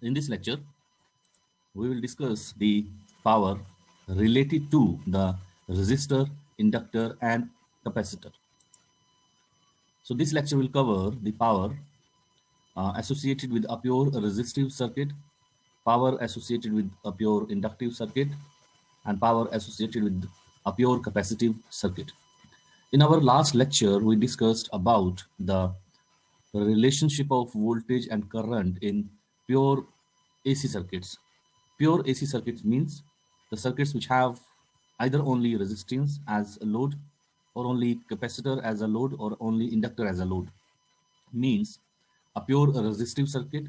In this lecture, we will discuss the power related to the resistor, inductor, and capacitor. So this lecture will cover the power associated with a pure resistive circuit, power associated with a pure inductive circuit, and power associated with a pure capacitive circuit. In our last lecture, we discussed about the relationship of voltage and current in pure AC circuits. Pure AC circuits means the circuits which have either only resistance as a load, or only capacitor as a load, or only inductor as a load. Means a pure resistive circuit,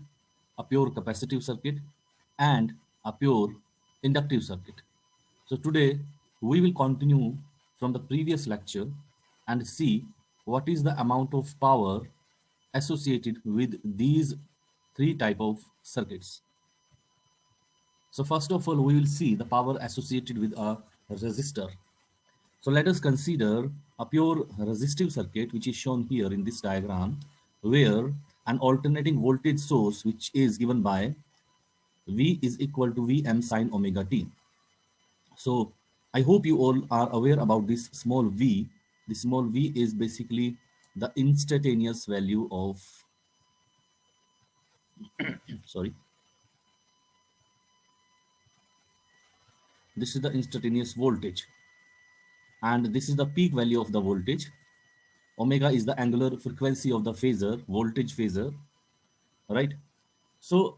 a pure capacitive circuit, and a pure inductive circuit. So today we will continue from the previous lecture and see what is the amount of power associated with these three type of circuits. So first of all, we will see the power associated with a resistor. So let us consider a pure resistive circuit, which is shown here in this diagram, where an alternating voltage source, which is given by V is equal to Vm sine omega t. So I hope you all are aware about this small v. The small v is basically the instantaneous value of, sorry, this is the instantaneous voltage, and this is the peak value of the voltage. Omega is the angular frequency of the phasor, voltage phasor, right? So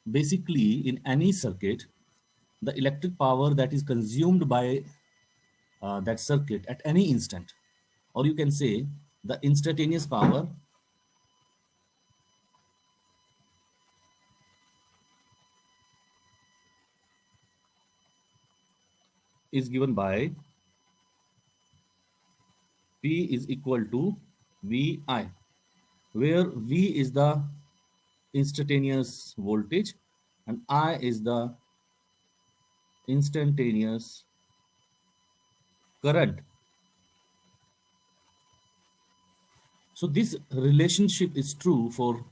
basically in any circuit, the electric power that is consumed by that circuit at any instant, or you can say the instantaneous power, is given by P is equal to VI, where V is the instantaneous voltage and I is the instantaneous current. So this relationship is true for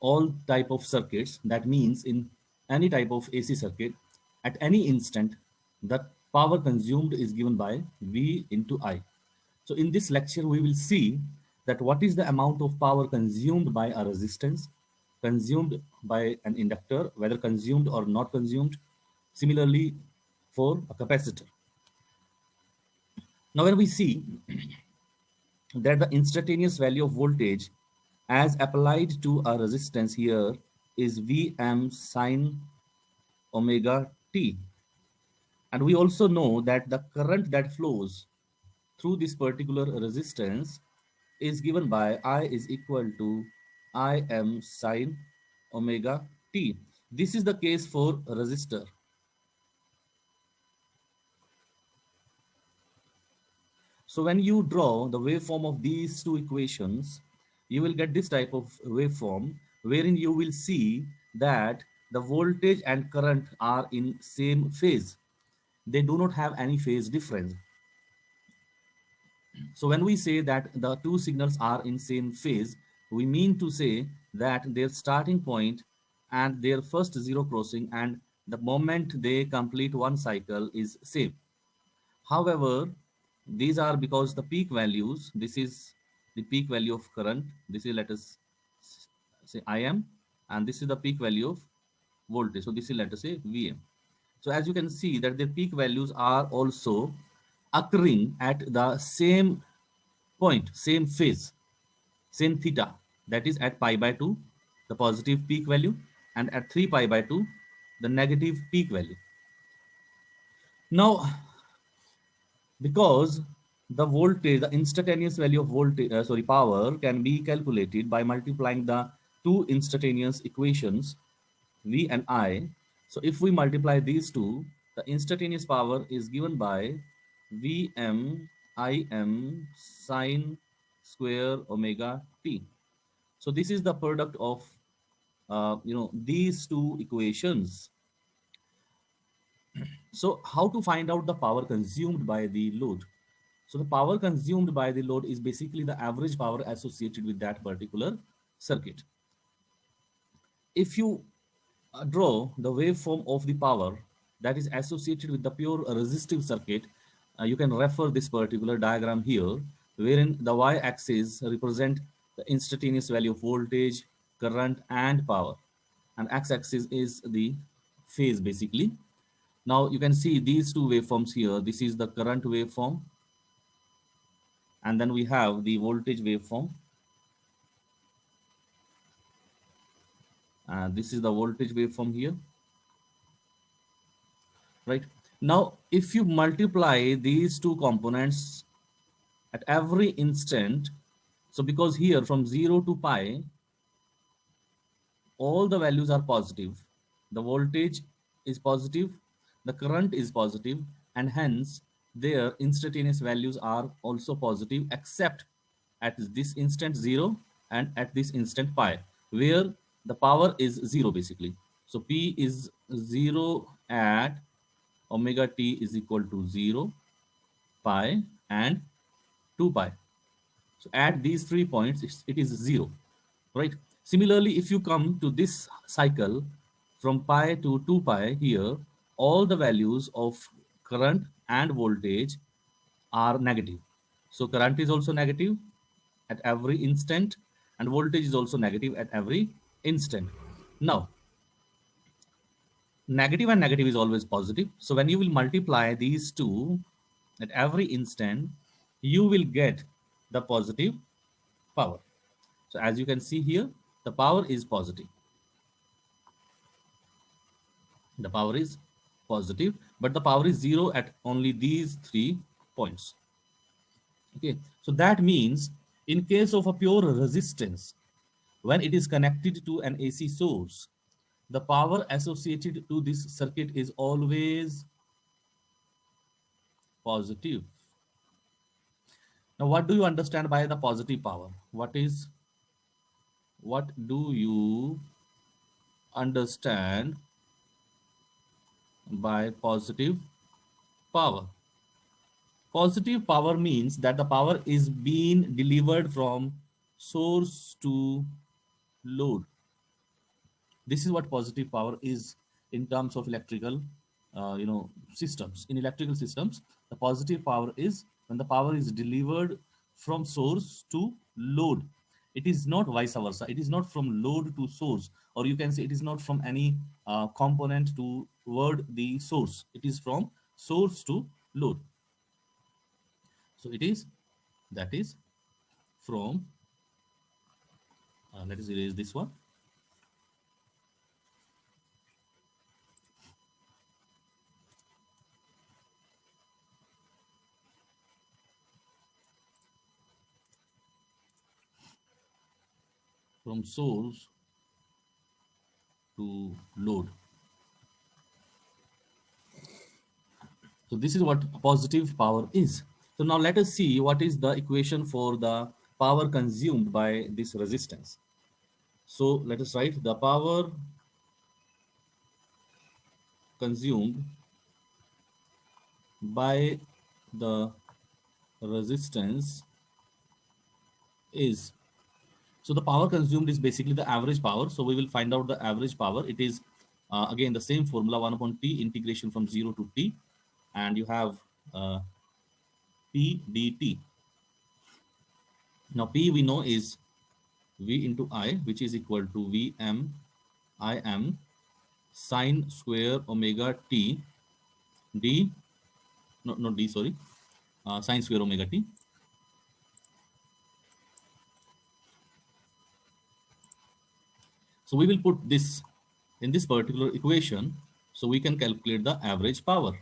all type of circuits. That means in any type of AC circuit, at any instant, the power consumed is given by V into I. So in this lecture, we will see that what is the amount of power consumed by a resistance, consumed by an inductor, whether consumed or not consumed. Similarly, for a capacitor. Now, when we see that the instantaneous value of voltage as applied to a resistance here is Vm sine omega t. And we also know that the current that flows through this particular resistance is given by I is equal to Im sine omega t. This is the case for resistor. So when you draw the waveform of these two equations, you will get this type of waveform wherein you will see that the voltage and current are in same phase. They do not have any phase difference. So when we say that the two signals are in same phase, we mean to say that their starting point and their first zero crossing and the moment they complete one cycle is same. However, these are because the peak values, this is the peak value of current, this is, let us say, Im, and this is the peak value of voltage. So this is, let us say, Vm. So as you can see that the peak values are also occurring at the same point, same phase, same theta, that is at pi by 2, the positive peak value, and at 3 pi by 2, the negative peak value. Now, because the voltage, the instantaneous value of voltage, power can be calculated by multiplying the two instantaneous equations, V and I. So if we multiply these two, the instantaneous power is given by Vm Im sine square omega t. So this is the product of these two equations. So how to find out the power consumed by the load? So the power consumed by the load is basically the average power associated with that particular circuit. If you draw the waveform of the power that is associated with the pure resistive circuit, you can refer this particular diagram here, wherein the y-axis represent the instantaneous value of voltage, current, and power, and x-axis is the phase basically. Now you can see these two waveforms here. This is the current waveform, and then we have the voltage waveform, and this is the voltage waveform here, right? Now if you multiply these two components at every instant, so because here from 0 to pi all the values are positive, the voltage is positive, the current is positive, and hence their instantaneous values are also positive, except at this instant 0 and at this instant pi, where the power is 0 basically. So P is 0 at omega t is equal to 0, pi, and 2 pi. So at these 3 points, it is 0, right? Similarly, if you come to this cycle from pi to 2 pi here, all the values of current and voltage are negative. So current is also negative at every instant, and voltage is also negative at every instant. Now, negative and negative is always positive. So when you will multiply these two at every instant, you will get the positive power. So as you can see here, the power is positive. The power is positive, but the power is 0 at only these 3 points. Okay, so that means in case of a pure resistance, when it is connected to an AC source, the power associated to this circuit is always positive. Now, what do you understand by the positive power? What do you understand by positive power? Positive power means that the power is being delivered from source to load. This is what positive power is in terms of electrical, systems. In electrical systems, the positive power is when the power is delivered from source to load. It is not vice versa. It is not from load to source, or you can say it is not from any component toward the source. It is from source to load. So it is, that is from, let us erase this one, from source to load. So this is what positive power is. So now let us see what is the equation for the power consumed by this resistance. So let us write the power consumed by the resistance is, so the power consumed is basically the average power. So we will find out the average power. It is again the same formula, 1 upon T, integration from 0 to T, and you have P dt. Now P we know is V into I, which is equal to Vm Im sine square omega t d, no, not d, sorry, sine square omega t. So we will put this in this particular equation so we can calculate the average power.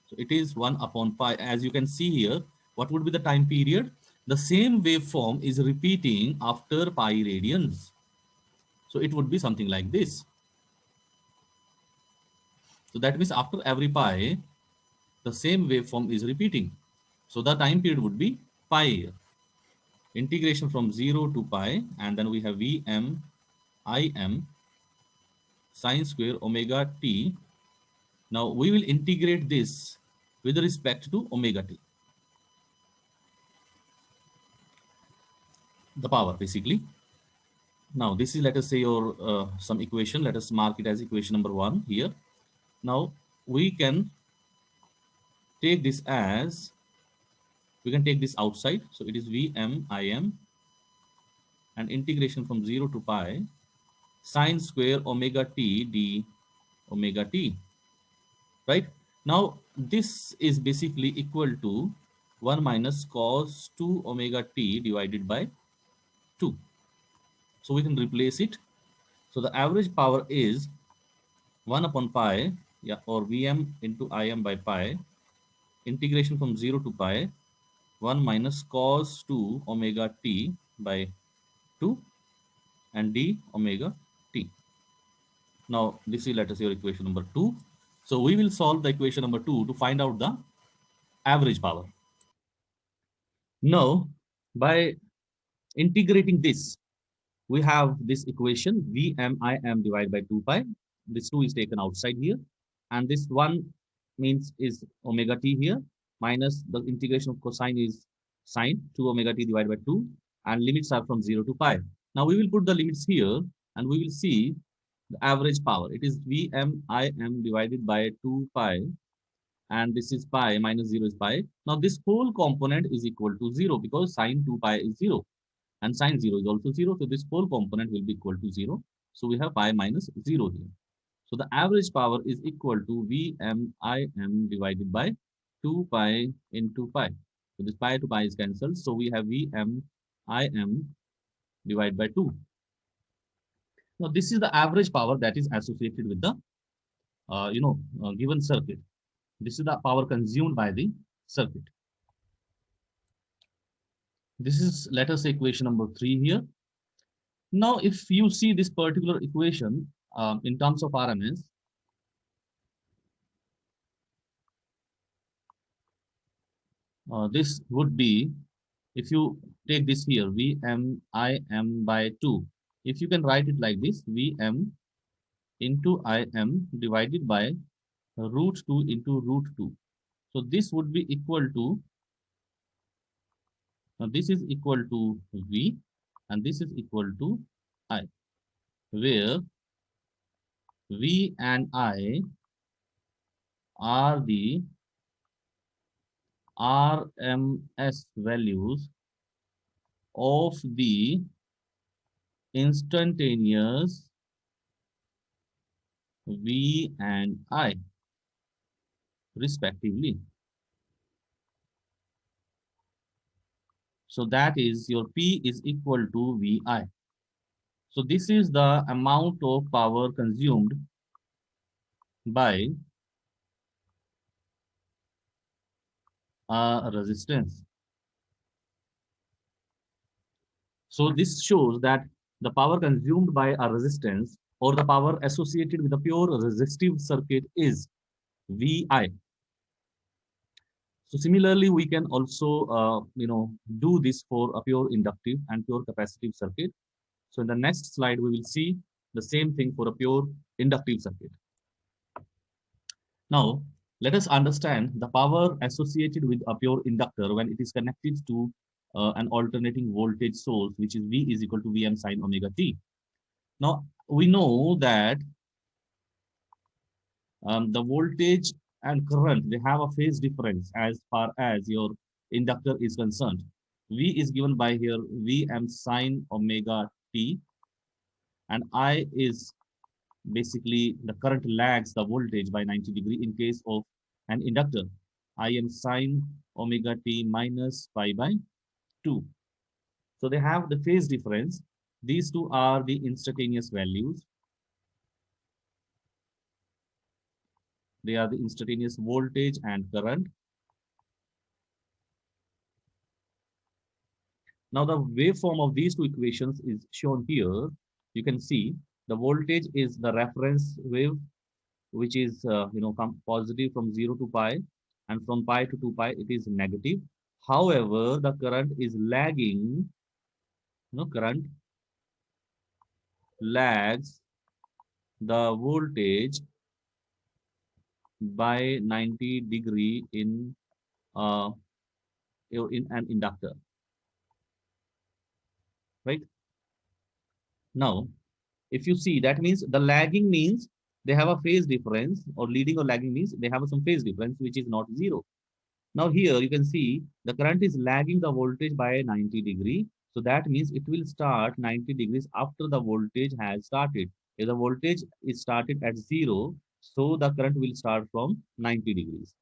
So it is 1 upon pi. As you can see here, what would be the time period? The same waveform is repeating after pi radians. So it would be something like this. So that means after every pi, the same waveform is repeating. So the time period would be pi. Integration from 0 to pi, and then we have Vm Im sine square omega t. Now we will integrate this with respect to omega t, the power basically. Now this is, let us say, your some equation. Let us mark it as equation number 1 here. Now we can take this as, we can take this outside. So it is Vm Im and integration from 0 to pi sine square omega t d omega t, right? Now this is basically equal to 1 minus cos 2 omega t divided by 2. So we can replace it. So the average power is 1 upon pi, yeah, or Vm into Im by pi, integration from 0 to pi, 1 minus cos 2 omega t by 2 and d omega t. Now this is, let us say, your equation number 2. So we will solve the equation number 2 to find out the average power. Now by integrating this, we have this equation Vm divided by 2 pi. This 2 is taken outside here, and this 1 means is omega t here, minus the integration of cosine is sine 2 omega t divided by 2, and limits are from 0 to pi. Now we will put the limits here, and we will see the average power. It is Vm divided by 2 pi, and this is pi minus 0 is pi. Now this whole component is equal to 0 because sine 2 pi is 0 and sine 0 is also 0. So this whole component will be equal to 0. So we have pi minus 0 here. So the average power is equal to Vm divided by 2 pi into pi. So this pi to pi is cancelled. So we have Vm divided by 2. Now this is the average power that is associated with the given circuit. This is the power consumed by the circuit. This is, let us say, equation number 3 here. Now, if you see this particular equation in terms of RMS, this would be, if you take this here, Vm Im by 2. If you can write it like this, Vm into Im divided by root 2 into root 2. So this would be equal to, this is equal to V, and this is equal to I, where V and I are the RMS values of the instantaneous V and I respectively. So that is, your P is equal to VI. So this is the amount of power consumed by a resistance. So this shows that the power consumed by a resistance or the power associated with a pure resistive circuit is VI. So similarly, we can also, do this for a pure inductive and pure capacitive circuit. So in the next slide, we will see the same thing for a pure inductive circuit. Now, let us understand the power associated with a pure inductor when it is connected to an alternating voltage source, which is V is equal to Vm sine omega t. Now, we know that the voltage and current, they have a phase difference as far as your inductor is concerned. V is given by here Vm sine omega t, and I is basically the current lags the voltage by 90 degree in case of an inductor. I am sine omega t minus pi by 2. So they have the phase difference. These two are the instantaneous values. They are the instantaneous voltage and current. Now the waveform of these two equations is shown here. You can see the voltage is the reference wave, which is positive from 0 to pi, and from pi to 2 pi it is negative. However, the current is lagging. Current lags the voltage by 90 degree uh, in an inductor, right? Now, if you see, that means the lagging means they have a phase difference, or leading or lagging means they have some phase difference which is not zero. Now here you can see the current is lagging the voltage by 90 degree. So that means it will start 90 degrees after the voltage has started. If the voltage is started at zero, so the current will start from 90 degrees,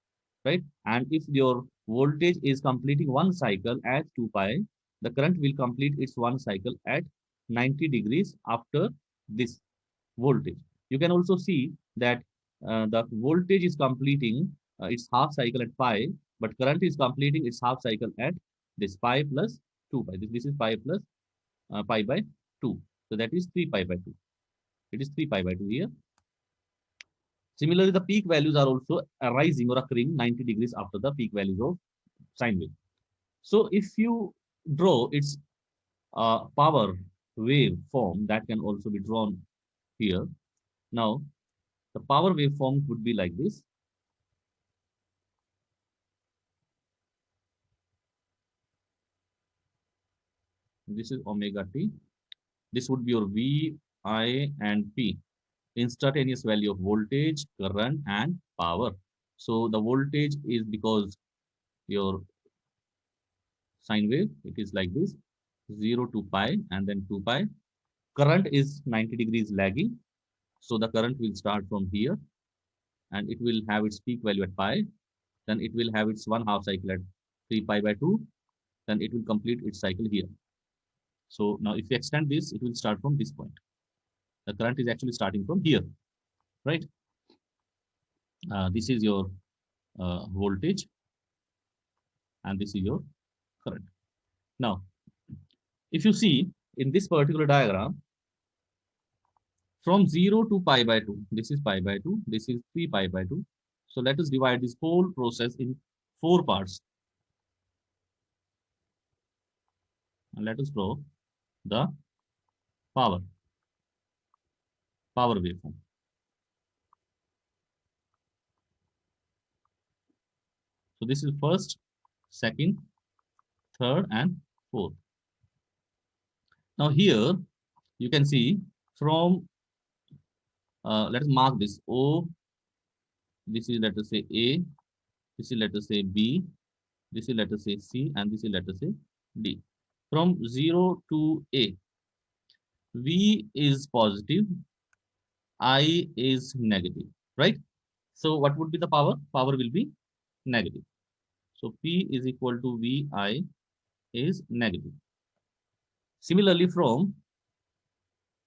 right? And if your voltage is completing one cycle at 2 pi, the current will complete its one cycle at 90 degrees after this voltage. You can also see that the voltage is completing its half cycle at pi, but current is completing its half cycle at this pi plus 2 pi. This is pi plus pi by 2. So that is 3 pi by 2. It is 3 pi by 2 here. Similarly, the peak values are also arising or occurring 90 degrees after the peak values of sine wave. So if you draw its power wave form, that can also be drawn here. Now, the power waveform would be like this. This is omega t. This would be your V, I, and P. Instantaneous value of voltage, current, and power. So the voltage is because your sine wave, it is like this, 0 to pi and then 2 pi. Current is 90 degrees lagging. So the current will start from here and it will have its peak value at pi. Then it will have its one half cycle at 3 pi by 2. Then it will complete its cycle here. So now if you extend this, it will start from this point. The current is actually starting from here, right? This is your voltage and this is your current. Now, if you see in this particular diagram, from 0 to pi by 2, this is pi by 2, this is 3 pi by 2. So let us divide this whole process in 4 parts. And let us draw the power, power waveform. So this is first, second, third, and fourth. Now here you can see from, let us mark this O, this is let us say A, this is let us say B, this is let us say C, and this is let us say D. From 0 to A, V is positive, I is negative, right? So what would be the power? Power will be negative. So P is equal to VI is negative. Similarly, from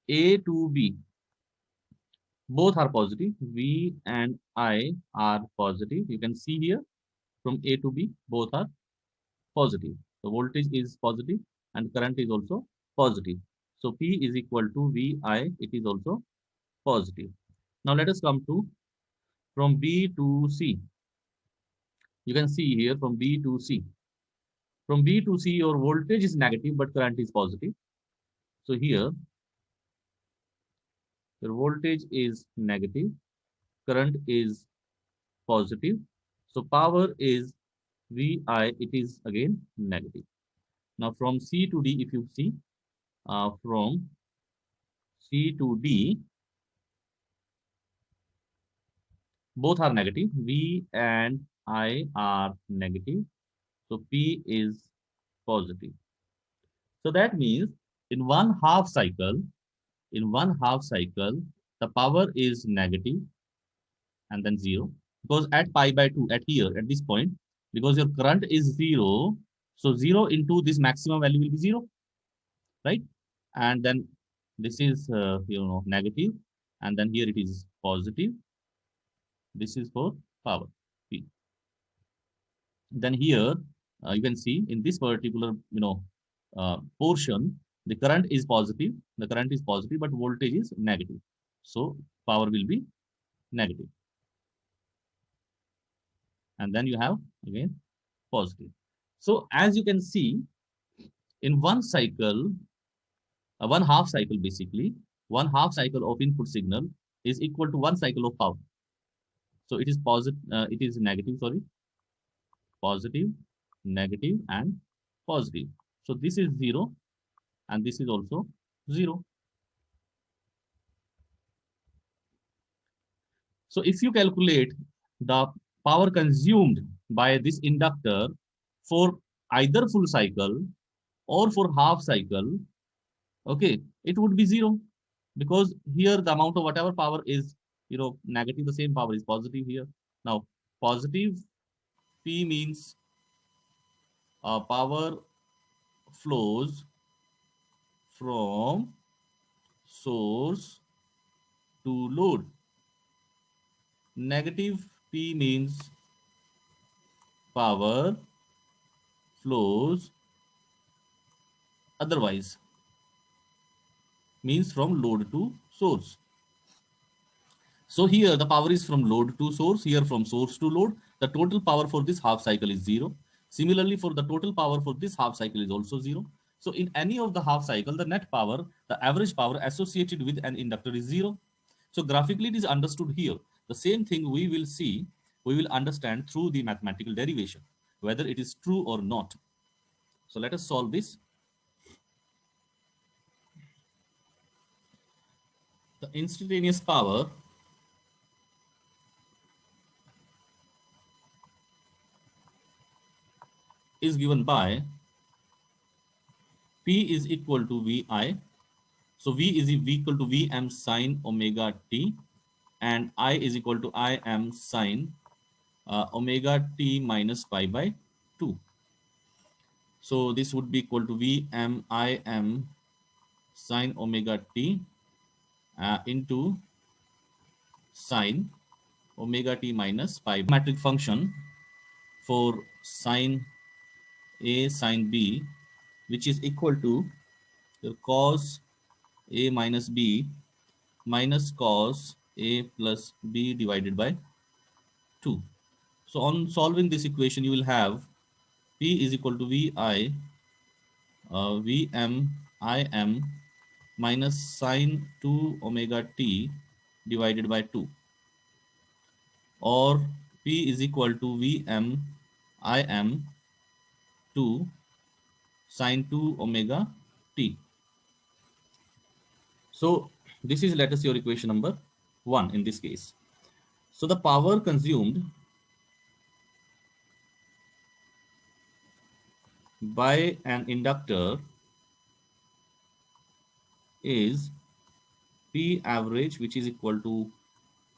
A to B, both are positive. V and I are positive. You can see here from A to B, both are positive. The voltage is positive and current is also positive. So P is equal to VI, it is also positive. Now let us come to from B to C. You can see here from B to C. From B to C, your voltage is negative, but current is positive. So here, your voltage is negative, current is positive. So power is VI, it is again negative. Now from C to D, if you see, from C to D, both are negative. V and I are negative. So P is positive. So that means in one half cycle, the power is negative and then zero. Because at pi by 2, at here, at this point, because your current is zero, so zero into this maximum value will be zero, right? And then this is, negative, and then here it is positive. This is for power, P. Then here you can see in this particular portion the current is positive, but voltage is negative, so power will be negative, and then you have again positive. So as you can see, in one cycle, one half cycle, basically one half cycle of input signal is equal to one cycle of power. So it is positive, it is negative, sorry, positive, negative, and positive. So this is zero and this is also zero. So if you calculate the power consumed by this inductor for either full cycle or for half cycle, okay, it would be zero, because here the amount of whatever power is, negative, the same power is positive here. Now, positive P means power flows from source to load. Negative P means power flows otherwise, means from load to source. So here the power is from load to source, here from source to load. The total power for this half cycle is zero. Similarly, for the total power for this half cycle is also zero. So in any of the half cycle, the net power, the average power associated with an inductor is zero. So graphically it is understood here. The same thing we will understand through the mathematical derivation, whether it is true or not. So let us solve this. The instantaneous power is given by P is equal to VI. So V is equal to Vm sine omega t, and I is equal to Im sine omega t minus pi by 2. So this would be equal to Vm Im sine omega t into sine omega t minus pi. Metric function for sine A sine B, which is equal to the cos A minus B minus cos A plus B divided by 2. So on solving this equation, you will have P is equal to VI Vm Im minus sine 2 omega t divided by 2, or P is equal to Vm Im 2 sine 2 omega t. So this is, let us, your equation number 1 in this case. So the power consumed by an inductor is P average, which is equal to,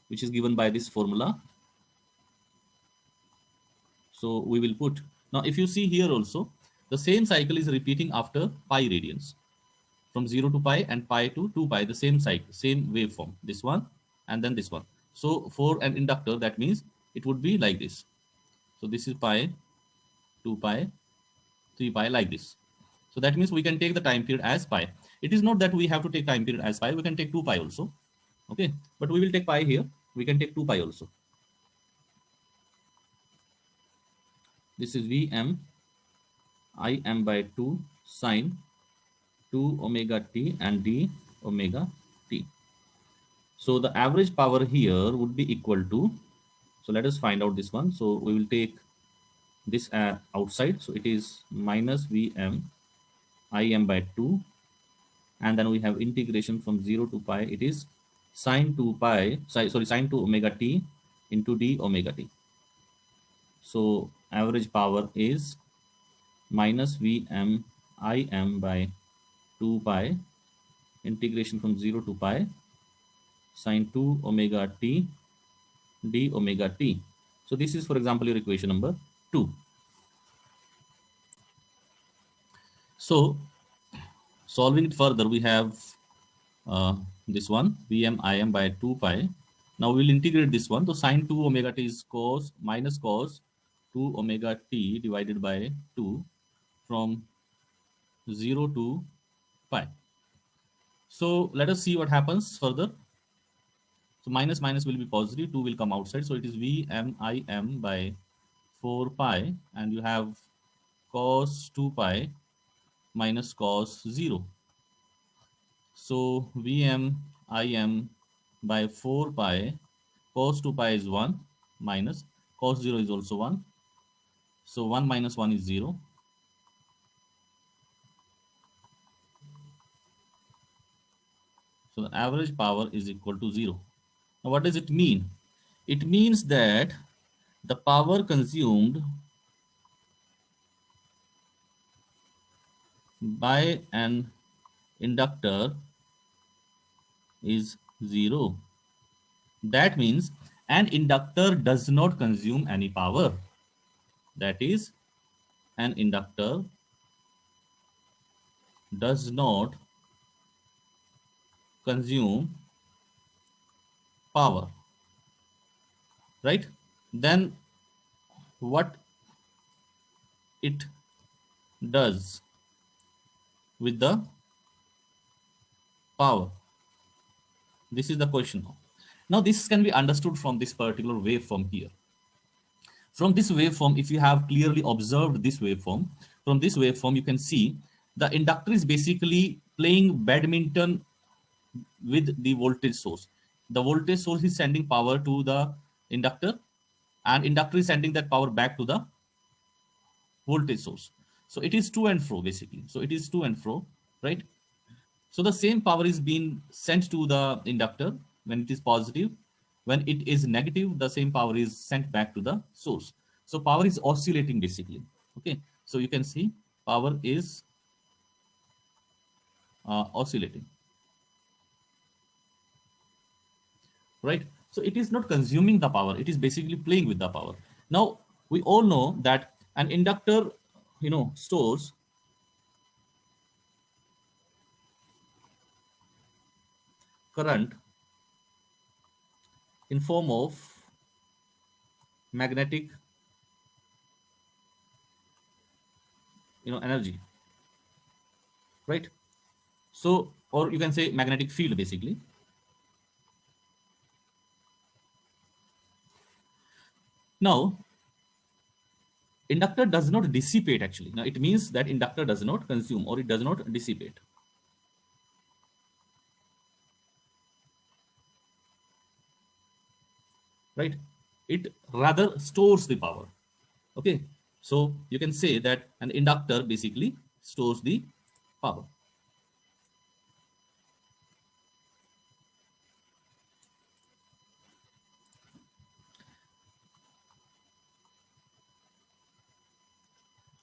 which is given by this formula. So we will put, now if you see here also, the same cycle is repeating after pi radians, from 0 to pi and pi to 2 pi, the same cycle, same waveform, this one and then this one. So for an inductor, that means it would be like this. So this is pi, 2 pi, 3 pi, like this. So that means we can take the time period as pi. It is not that we have to take time period as pi, we can take 2 pi also. Okay, but we will take pi here, we can take 2 pi also. This is Vm Im by 2 sine 2 omega t and d omega t. So the average power here would be equal to, so let us find out this one. So we will take this outside. So it is minus Vm Im by 2, and then we have integration from 0 to pi. It is sine 2 pi, sorry, sine 2 omega t into d omega t. So average power is minus Vm Im by 2 pi integration from 0 to pi sine 2 omega t d omega t. So this is, for example, your equation number 2. So solving it further, we have this one Vm Im by 2 pi. Now we will integrate this one. So sine 2 omega t is cos minus cos 2 omega t divided by 2 from 0 to pi. So let us see what happens further. So minus minus will be positive, 2 will come outside. So it is Vm by 4 pi, and you have cos 2 pi minus cos 0. So Vm by 4 pi, cos 2 pi is 1, minus cos 0 is also 1. So 1 minus 1 is 0. So the average power is equal to 0. Now what does it mean? It means that the power consumed by an inductor is zero. That means an inductor does not consume any power. That is, an inductor does not consume power, right? Then what it does with the power? This is the question now. Now this can be understood from this particular waveform here. From this waveform, if you have clearly observed this waveform, from this waveform you can see the inductor is basically playing badminton with the voltage source. The voltage source is sending power to the inductor, and inductor is sending that power back to the voltage source. So it is to and fro basically. So it is to and fro, right? So the same power is being sent to the inductor when it is positive. When it is negative, the same power is sent back to the source. So power is oscillating basically. Okay. So you can see power is oscillating, right? So it is not consuming the power. It is basically playing with the power. Now we all know that an inductor, stores current in form of magnetic, energy, right? So, or you can say magnetic field basically. Now, inductor does not dissipate actually. Now, it means that inductor does not consume or it does not dissipate, right? It rather stores the power. Okay. So, you can say that an inductor basically stores the power,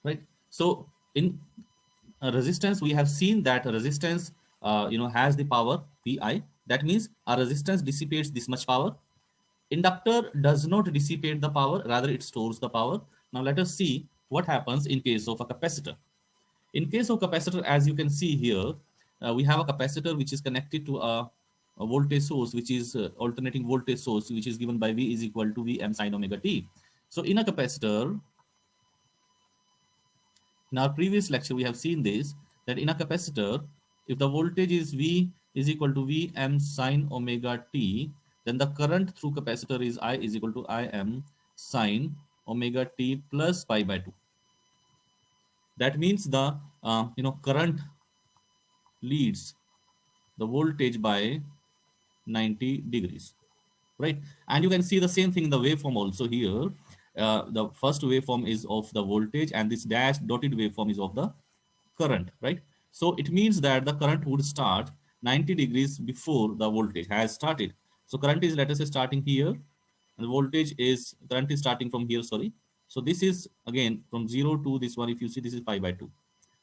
right? So, in resistance, we have seen that resistance, has the power pi. That means a resistance dissipates this much power. Inductor does not dissipate the power, rather it stores the power. Now let us see what happens in case of a capacitor. In case of capacitor, as you can see here, we have a capacitor which is connected to a voltage source, which is alternating voltage source, which is given by V is equal to Vm sin omega t. So in a capacitor, in our previous lecture, we have seen this, that in a capacitor, if the voltage is V is equal to Vm sine omega t, then the current through capacitor is I is equal to Im sine omega t plus pi by 2. That means the current leads the voltage by 90 degrees, right? And you can see the same thing in the waveform also here. The first waveform is of the voltage and this dash dotted waveform is of the current, right? So it means that the current would start 90 degrees before the voltage has started. So current is, let us say, starting here, and voltage is, current is starting from here, sorry. So this is again from 0 to this one. If you see, this is pi by 2.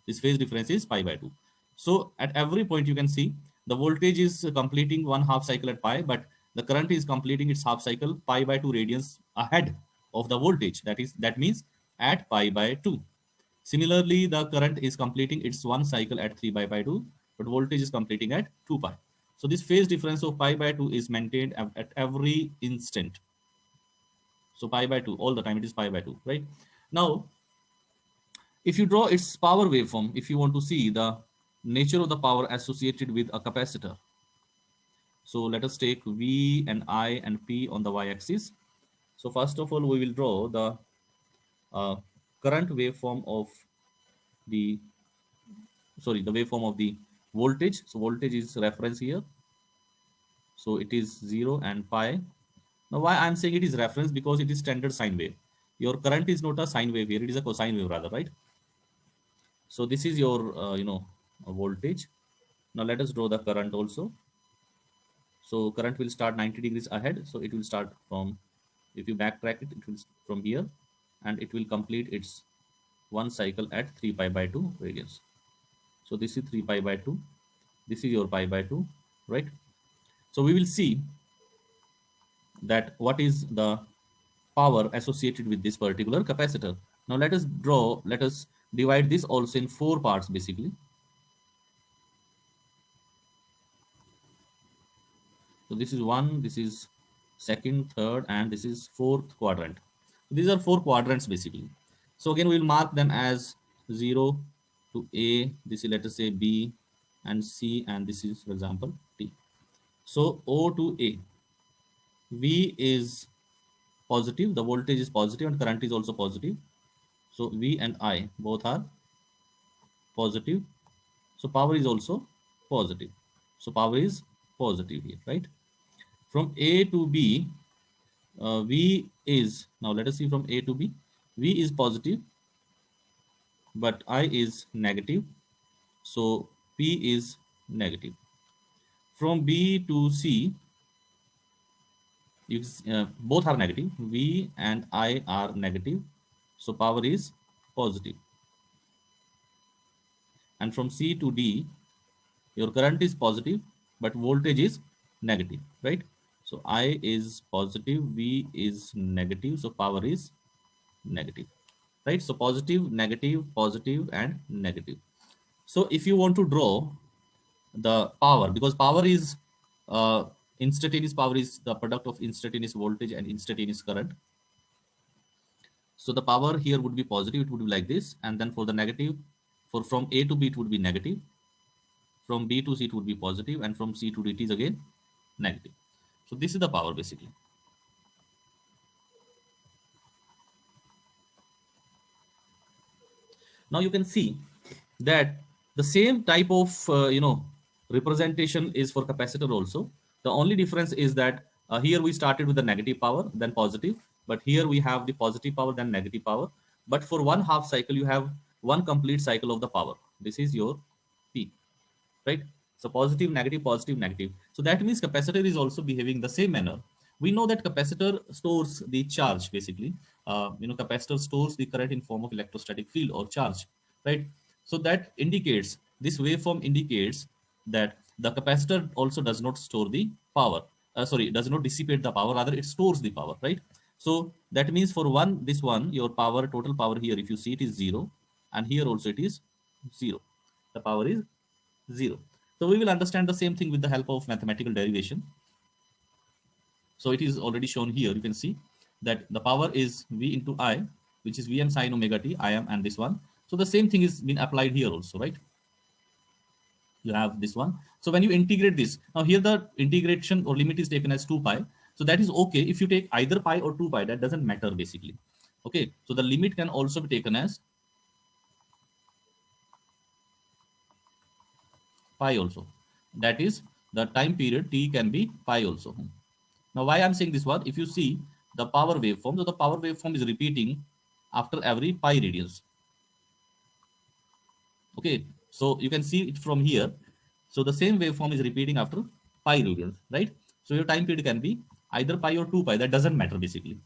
This phase difference is pi by 2. So at every point you can see the voltage is completing one half cycle at pi, but the current is completing its half cycle pi by 2 radians ahead of the voltage. That means at pi by 2. Similarly, the current is completing its one cycle at 3 pi by 2, but voltage is completing at 2 pi. So this phase difference of pi by 2 is maintained at every instant. So pi by 2, all the time it is pi by 2, right? Now, if you draw its power waveform, if you want to see the nature of the power associated with a capacitor. So let us take V and I and P on the y-axis. So first of all, we will draw the current waveform of the, sorry, the waveform of the voltage. So voltage is reference here. So it is 0 and pi. Now why I'm saying it is reference? Because it is standard sine wave. Your current is not a sine wave here, it is a cosine wave rather, right? So this is your, voltage. Now let us draw the current also. So current will start 90 degrees ahead. So it will start from If you backtrack it, it will from here, and it will complete its one cycle at 3 pi by 2 radians. So this is 3 pi by 2. This is your pi by 2, right? So we will see that what is the power associated with this particular capacitor. Now let us divide this also in four parts basically. So this is one, this is second, third, and this is fourth quadrant. These are four quadrants basically. So again, we will mark them as 0 to A, this is let us say B and C, and this is for example T. So O to A, V is positive, the voltage is positive and current is also positive. So V and I both are positive. So power is also positive. So power is positive here, right? From A to B, V is, now let us see from A to B, V is positive, but I is negative. So P is negative. From B to C, both are negative. V and I are negative. So power is positive. And from C to D, your current is positive, but voltage is negative, right? So I is positive, V is negative, so power is negative, right? So positive, and negative. So if you want to draw the power, because power is instantaneous power is the product of instantaneous voltage and instantaneous current. So the power here would be positive, it would be like this, and then for the negative, for from A to B it would be negative, from B to C it would be positive, and from C to D it is again negative. So this is the power basically. Now you can see that the same type of representation is for capacitor also. The only difference is that here we started with the negative power, then positive, but here we have the positive power, then negative power. But for one half cycle, you have one complete cycle of the power. This is your P, right? So positive, negative, positive, negative. So that means capacitor is also behaving the same manner. We know that capacitor stores the charge basically. Capacitor stores the current in form of electrostatic field or charge, right? So that indicates, this waveform indicates that the capacitor also does not store the power. Sorry, does not dissipate the power, rather it stores the power, right? So that means for this one, your power, total power here, if you see it is 0, and here also it is 0. The power is 0. So we will understand the same thing with the help of mathematical derivation. So it is already shown here. You can see that the power is V into I, which is Vm sine omega t, I am, and this one. So the same thing is been applied here also, right? You have this one. So when you integrate this, now here the integration or limit is taken as 2 pi. So that is okay. If you take either pi or 2 pi, that doesn't matter basically. Okay. So the limit can also be taken as pi also. That is, the time period t can be pi also. Now, why I'm saying this one? If you see the power waveform, so the power waveform is repeating after every pi radians. Okay, so you can see it from here. So the same waveform is repeating after pi radians, right? So your time period can be either pi or 2 pi. That doesn't matter basically.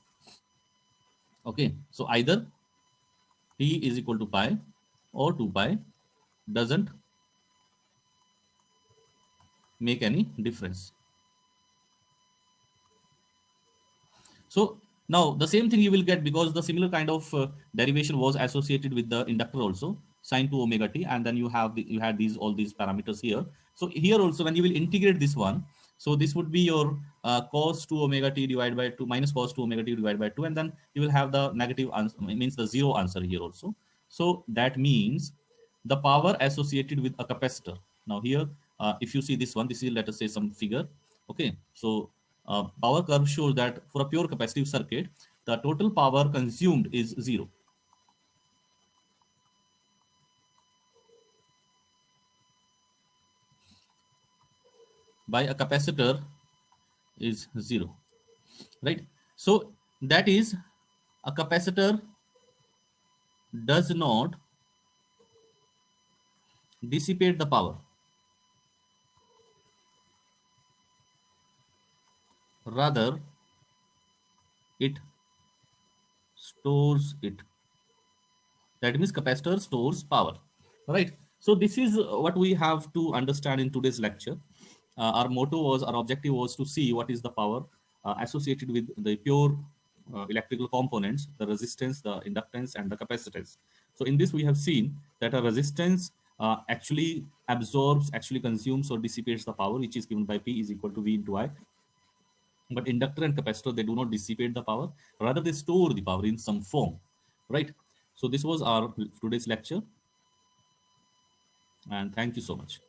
Okay, so either t is equal to pi or 2 pi, doesn't make any difference. So now the same thing you will get, because the similar kind of derivation was associated with the inductor also, sine 2 omega t, and then you had these all these parameters here. So here also when you will integrate this one, so this would be your cos 2 omega t divided by 2 minus cos 2 omega t divided by 2, and then you will have the negative answer, means the zero answer here also. So that means the power associated with a capacitor. Now here, if you see this one, this is, let us say, some figure. Okay, so power curve shows that for a pure capacitive circuit, the total power consumed is 0. By a capacitor is 0, right? So that is, a capacitor does not dissipate the power, rather it stores it. That means capacitor stores power, right? So this is what we have to understand in today's lecture. Our motto was, our objective was to see what is the power associated with the pure electrical components, the resistance, the inductance, and the capacitance. So in this we have seen that a resistance actually absorbs, actually consumes or dissipates the power, which is given by P is equal to V into I. But inductor and capacitor, they do not dissipate the power, rather they store the power in some form, right? So this was our today's lecture, and thank you so much.